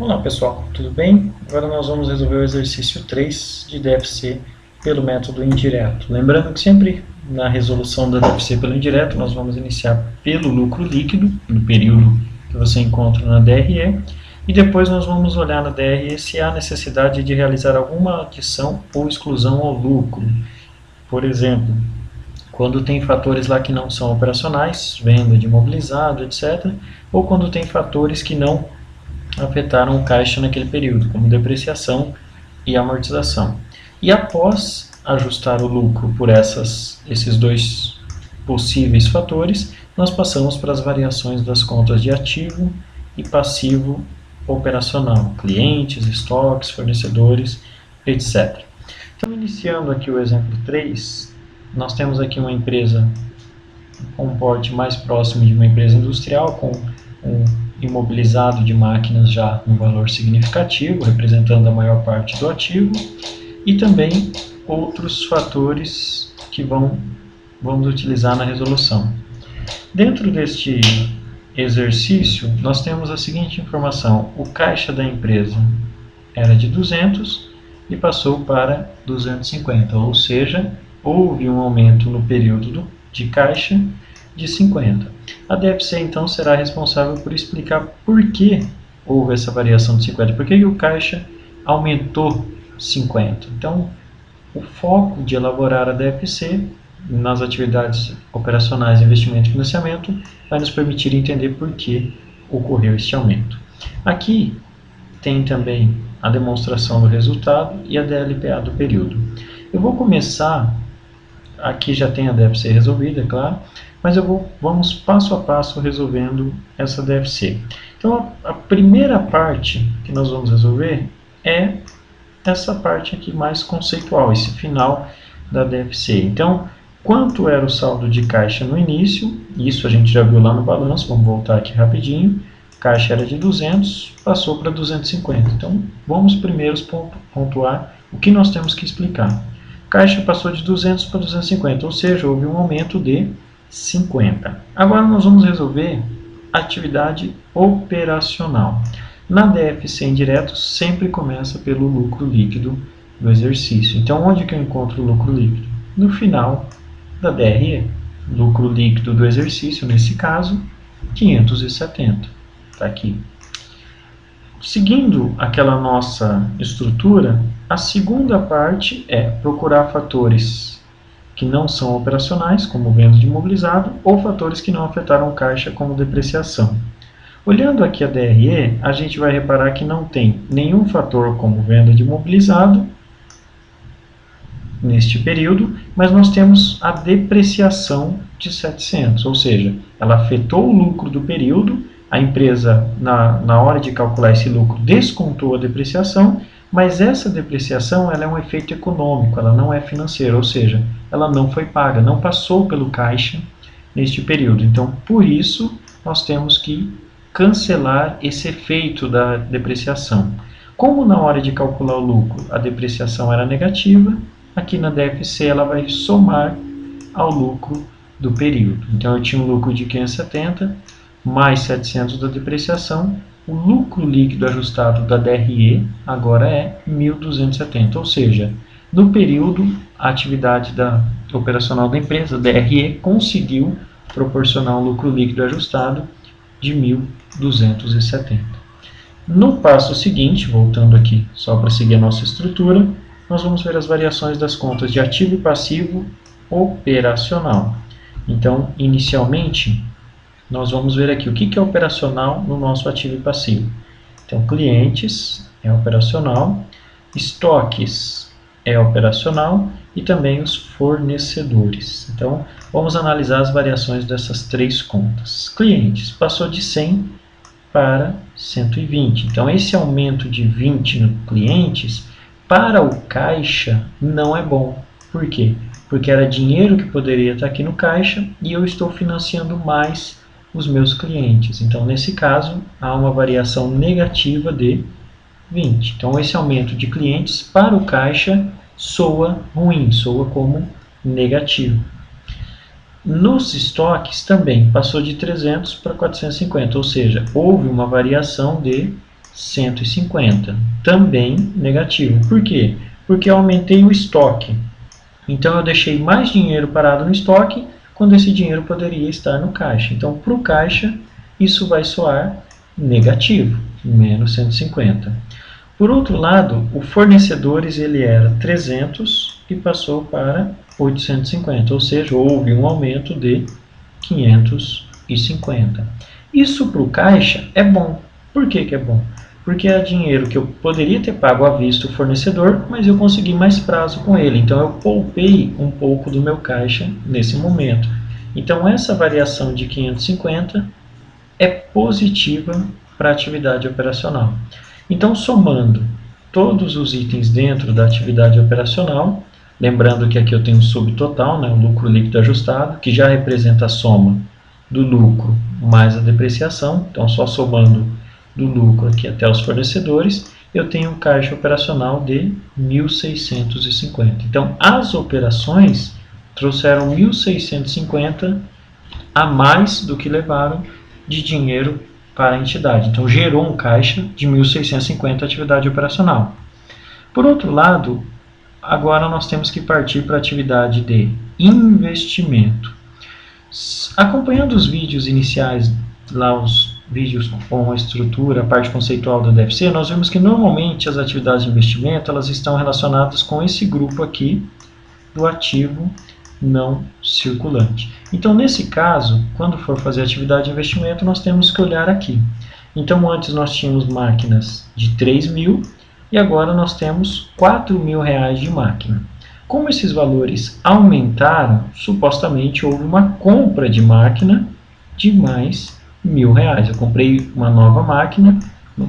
Olá pessoal, tudo bem? Agora nós vamos resolver o exercício 3 de DFC pelo método indireto. Lembrando que sempre na resolução da DFC pelo indireto nós vamos iniciar pelo lucro líquido, no período que você encontra na DRE, e depois nós vamos olhar na DRE se há necessidade de realizar alguma adição ou exclusão ao lucro. Por exemplo, quando tem fatores lá que não são operacionais, venda de imobilizado, etc., ou quando tem fatores que não afetaram o caixa naquele período, como depreciação e amortização. E após ajustar o lucro por esses dois possíveis fatores, nós passamos para as variações das contas de ativo e passivo operacional, clientes, estoques, fornecedores, etc. Então, iniciando aqui o exemplo 3, nós temos aqui uma empresa com um porte mais próximo de uma empresa industrial, com um imobilizado de máquinas já no valor significativo, representando a maior parte do ativo, e também outros fatores que vamos utilizar na resolução. Dentro deste exercício, nós temos a seguinte informação: o caixa da empresa era de 200 e passou para 250, ou seja, houve um aumento no período de caixa de 50. A DFC então será responsável por explicar por que houve essa variação de 50, por que o caixa aumentou 50. Então, o foco de elaborar a DFC nas atividades operacionais, investimento e financiamento vai nos permitir entender por que ocorreu este aumento. Aqui tem também a demonstração do resultado e a DLPA do período. Eu vou começar, aqui já tem a DFC resolvida, é claro, mas vamos passo a passo resolvendo essa DFC. Então, a primeira parte que nós vamos resolver é essa parte aqui mais conceitual, esse final da DFC. Então, quanto era o saldo de caixa no início? Isso a gente já viu lá no balanço, vamos voltar aqui rapidinho. Caixa era de 200, passou para 250. Então, vamos primeiro pontuar o que nós temos que explicar. Caixa passou de 200 para 250, ou seja, houve um aumento de 50. Agora nós vamos resolver atividade operacional. Na DFC indireto, sempre começa pelo lucro líquido do exercício. Então, onde que eu encontro o lucro líquido? No final da DRE. Lucro líquido do exercício, nesse caso, 570. Está aqui. Seguindo aquela nossa estrutura, a segunda parte é procurar fatores que não são operacionais, como venda de imobilizado, ou fatores que não afetaram caixa, como depreciação. Olhando aqui a DRE, a gente vai reparar que não tem nenhum fator como venda de imobilizado neste período, mas nós temos a depreciação de 700, ou seja, ela afetou o lucro do período, a empresa, na hora de calcular esse lucro, descontou a depreciação, mas essa depreciação ela é um efeito econômico, ela não é financeira, ou seja, ela não foi paga, não passou pelo caixa neste período. Então, por isso, nós temos que cancelar esse efeito da depreciação. Como na hora de calcular o lucro a depreciação era negativa, aqui na DFC ela vai somar ao lucro do período. Então eu tinha um lucro de 570 mais 700 da depreciação, o lucro líquido ajustado da DRE agora é 1.270, ou seja, no período a atividade operacional da empresa, DRE, conseguiu proporcionar um lucro líquido ajustado de 1.270. No passo seguinte, voltando aqui só para seguir a nossa estrutura, nós vamos ver as variações das contas de ativo e passivo operacional. Então, inicialmente, nós vamos ver aqui o que é operacional no nosso ativo e passivo. Então, clientes é operacional, estoques é operacional e também os fornecedores. Então, vamos analisar as variações dessas três contas. Clientes passou de 100 para 120. Então, esse aumento de 20 no clientes, para o caixa, não é bom. Por quê? Porque era dinheiro que poderia estar aqui no caixa e eu estou financiando mais os meus clientes. Então, nesse caso, há uma variação negativa de 20. Então, esse aumento de clientes para o caixa soa ruim, soa como negativo. Nos estoques também passou de 300 para 450, ou seja, houve uma variação de 150, também negativo. Por quê? Porque eu aumentei o estoque. Então eu deixei mais dinheiro parado no estoque, quando esse dinheiro poderia estar no caixa. Então, para o caixa, isso vai soar negativo, menos 150. Por outro lado, o fornecedores ele era 300 e passou para 850, ou seja, houve um aumento de 550. Isso para o caixa é bom. Por que é bom? Porque é dinheiro que eu poderia ter pago à vista o fornecedor, mas eu consegui mais prazo com ele. Então eu poupei um pouco do meu caixa nesse momento. Então essa variação de 550 é positiva para a atividade operacional. Então, somando todos os itens dentro da atividade operacional, lembrando que aqui eu tenho o subtotal, né, o lucro líquido ajustado, que já representa a soma do lucro mais a depreciação, então só somando do lucro aqui até os fornecedores, eu tenho um caixa operacional de 1.650. Então, as operações trouxeram 1.650 a mais do que levaram de dinheiro para a entidade. Então, gerou um caixa de 1.650 atividade operacional. Por outro lado, agora nós temos que partir para a atividade de investimento. Acompanhando os vídeos iniciais, lá os vídeos com a estrutura, a parte conceitual da DFC, nós vemos que normalmente as atividades de investimento elas estão relacionadas com esse grupo aqui do ativo não circulante. Então, nesse caso, quando for fazer atividade de investimento, nós temos que olhar aqui. Então, antes nós tínhamos máquinas de 3.000 e agora nós temos R$4.000 de máquina. Como esses valores aumentaram, supostamente houve uma compra de máquina de mais R$1.000. Eu comprei uma nova máquina,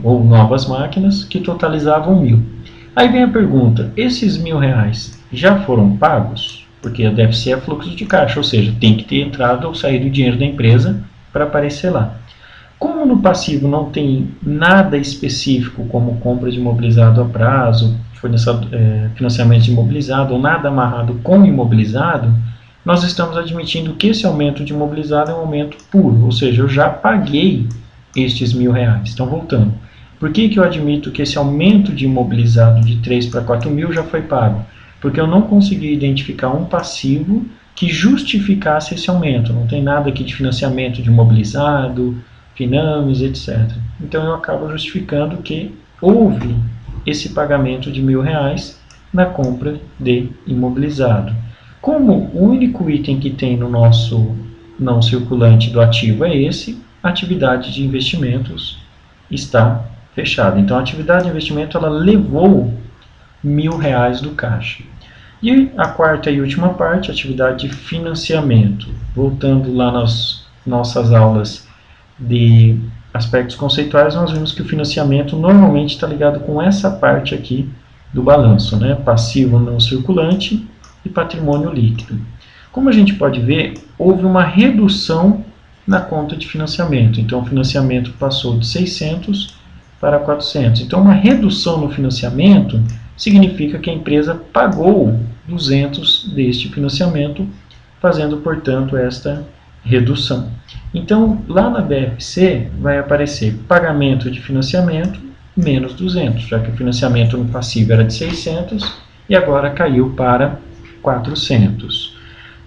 ou novas máquinas, que totalizavam 1.000. Aí vem a pergunta, esses R$1.000 já foram pagos? Porque a DFC é fluxo de caixa, ou seja, tem que ter entrado ou saído o dinheiro da empresa para aparecer lá. Como no passivo não tem nada específico, como compra de imobilizado a prazo, financiamento de imobilizado, ou nada amarrado com imobilizado, nós estamos admitindo que esse aumento de imobilizado é um aumento puro, ou seja, eu já paguei estes R$1.000. Então, voltando. Por que eu admito que esse aumento de imobilizado de 3 para 4.000 já foi pago? Porque eu não consegui identificar um passivo que justificasse esse aumento. Não tem nada aqui de financiamento de imobilizado, Finames, etc. Então eu acabo justificando que houve esse pagamento de R$1.000 na compra de imobilizado. Como o único item que tem no nosso não circulante do ativo é esse, a atividade de investimentos está fechada. Então a atividade de investimento ela levou R$1.000 do caixa. E a quarta e última parte, atividade de financiamento. Voltando lá nas nossas aulas de aspectos conceituais, nós vimos que o financiamento normalmente está ligado com essa parte aqui do balanço, né? Passivo não circulante e patrimônio líquido. Como a gente pode ver, houve uma redução na conta de financiamento. Então, o financiamento passou de 600 para 400. Então, uma redução no financiamento significa que a empresa pagou 200 deste financiamento, fazendo, portanto, esta redução. Então, lá na DFC vai aparecer pagamento de financiamento menos 200, já que o financiamento no passivo era de 600 e agora caiu para 400.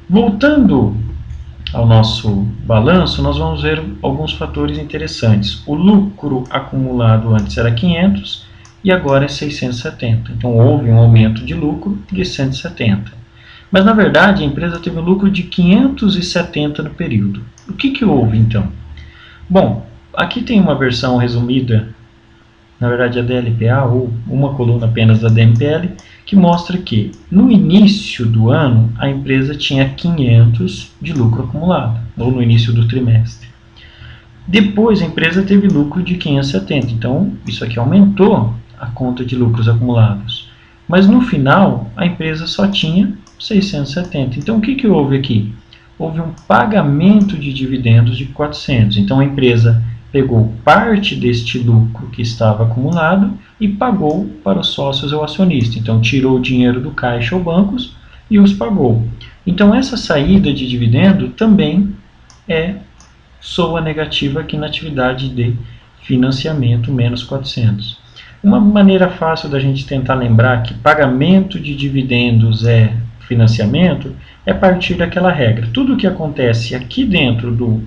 Voltando ao nosso balanço, nós vamos ver alguns fatores interessantes. O lucro acumulado antes era 500 e agora é 670. Então, houve um aumento de lucro de 170. Mas, na verdade, a empresa teve um lucro de 570 no período. O que houve, então? Bom, aqui tem uma versão resumida, na verdade a DLPA, ou uma coluna apenas da DMPL, que mostra que, no início do ano, a empresa tinha 500 de lucro acumulado, ou no início do trimestre. Depois, a empresa teve lucro de 570, então isso aqui aumentou a conta de lucros acumulados. Mas, no final, a empresa só tinha 670. Então, o que houve aqui? Houve um pagamento de dividendos de 400. Então, a empresa pegou parte deste lucro que estava acumulado e pagou para os sócios ou acionistas. Então, tirou o dinheiro do caixa ou bancos e os pagou. Então, essa saída de dividendo também soa negativa aqui na atividade de financiamento menos 400. Uma maneira fácil da gente tentar lembrar que pagamento de dividendos é financiamento é partir daquela regra. Tudo o que acontece aqui dentro do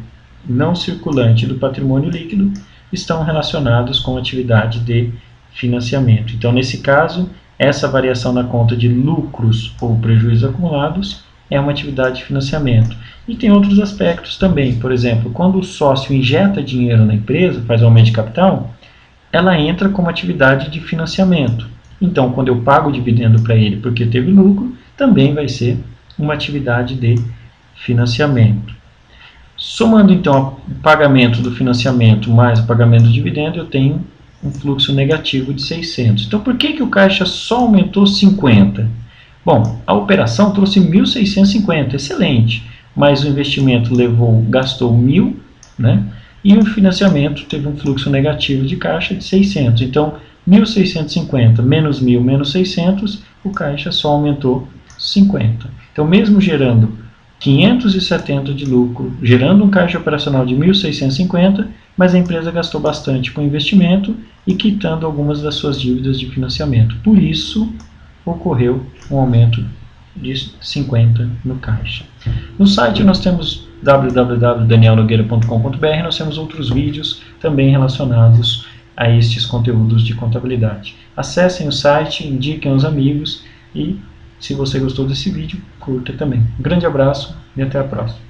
não circulante do patrimônio líquido estão relacionados com atividade de financiamento. Então, nesse caso, essa variação na conta de lucros ou prejuízos acumulados é uma atividade de financiamento. E tem outros aspectos também. Por exemplo, quando o sócio injeta dinheiro na empresa, faz um aumento de capital, ela entra como atividade de financiamento. Então, quando eu pago o dividendo para ele porque teve lucro, também vai ser uma atividade de financiamento. Somando então o pagamento do financiamento mais o pagamento do dividendo, eu tenho um fluxo negativo de 600. Então, por que o caixa só aumentou 50? Bom, a operação trouxe 1.650, excelente, mas o investimento gastou 1.000, né? E o financiamento teve um fluxo negativo de caixa de 600. Então, 1.650 menos 1.000 menos 600, o caixa só aumentou 50. Então, mesmo gerando 570 de lucro, gerando um caixa operacional de 1.650, mas a empresa gastou bastante com investimento e quitando algumas das suas dívidas de financiamento. Por isso, ocorreu um aumento de 50 no caixa. No site nós temos www.danielnogueira.com.br, nós temos outros vídeos também relacionados a estes conteúdos de contabilidade. Acessem o site, indiquem aos amigos e, se você gostou desse vídeo, curta também. Um grande abraço e até a próxima.